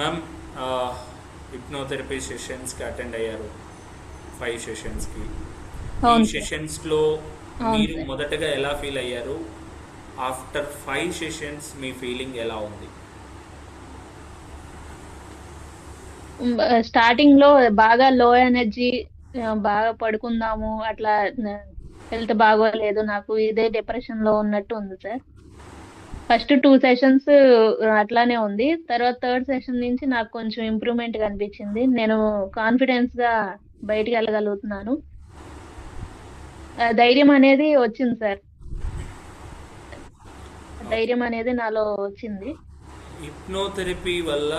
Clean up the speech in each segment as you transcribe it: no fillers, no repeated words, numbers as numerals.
Ma'am, hypnotherapy సెషన్స్కి attend అయ్యారు 5 సెషన్స్కి. ఈ అవును సార్. సెషన్స్లో అవును మీరు సార్. మొదటగా ఎలా ఫీల్ అయ్యారు? ఆఫ్టర్ 5 సెషన్స్ మీ ఫీలింగ్ ఎలా ఉంది? స్టార్టింగ్ లో బాగా లో ఎనర్జీ, బాగా పడుకుందాము అట్లా, హెల్త్ బాగోలేదు, నాకు ఇదే డిప్రెషన్ లో ఉన్నట్టు ఉంది సార్. ఫస్ట్ 2 సెషన్స్ అట్లానే ఉంది. తర్వాత థర్డ్ సెషన్ నుంచి నాకు కొంచెం ఇంప్రూవ్మెంట్ కనిపించింది. నేను కాన్ఫిడెన్స్ గా బయటికి వెళ్ళగలుగుతున్నాను. ధైర్యం అనేది వచ్చింది సార్. ఓకే. ధైర్యం అనేది నాలో వచ్చింది. హిప్నోథెరపీ వల్ల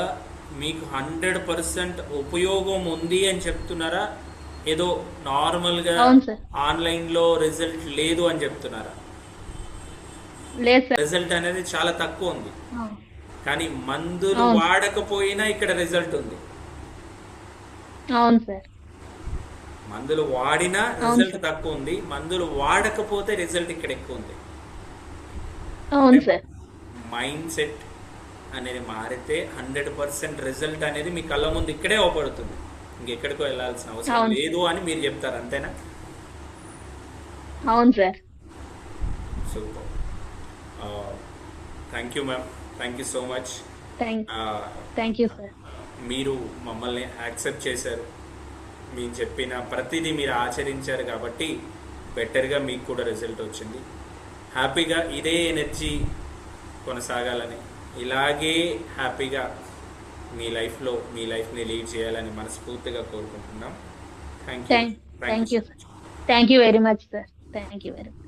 మీకు 100% ఉపయోగం ఉంది అని చెప్తున్నారా? ఏదో నార్మల్గా అవును సార్. ఆన్లైన్లో రిజల్ట్ లేదు అని చెప్తున్నారా? లేదు సార్. రిజల్ట్ అనేది చాలా తక్కువ ఉంది, అవును. కానీ మందులు అవును సార్. వాడకపోయినా ఇక్కడ రిజల్ట్ ఉంది. అవును సార్. మందులు వాడినా అవును రిజల్ట్ సార్. తక్కువ ఉంది, మందులు వాడకపోతే రిజల్ట్ ఇక్కడ ఎక్కువ ఉంది. అంటే అవును సార్. మైండ్ సెట్ అనేది మారితే 100% రిజల్ట్ అనేది మీ కళ్ళ ముందు ఇక్కడే అవపడుతుంది. ఇంకెక్కడికో వెళ్ళాల్సిన అవసరం అవును సార్. లేదు అని మీరు చెప్తారు, అంతేనా? అవును sir. Super. Thank you ma'am, thank you so much. Thank thank you sir. మీరు మమ్మల్ని యాక్సెప్ట్ చేశారు, మేము చెప్పిన ప్రతిదీ మీరు ఆచరించారు కాబట్టి బెటర్గా మీకు కూడా రిజల్ట్ వచ్చింది. హ్యాపీగా ఇదే ఎనర్జీ కొనసాగాలని, ఇలాగే హ్యాపీగా మీ లైఫ్లో మీ లైఫ్ని లీడ్ చేయాలని మనస్ఫూర్తిగా కోరుకుంటున్నాం. Thank you. Thank thank you thank you so sir. Much. Thank you very much sir. Thank you very much.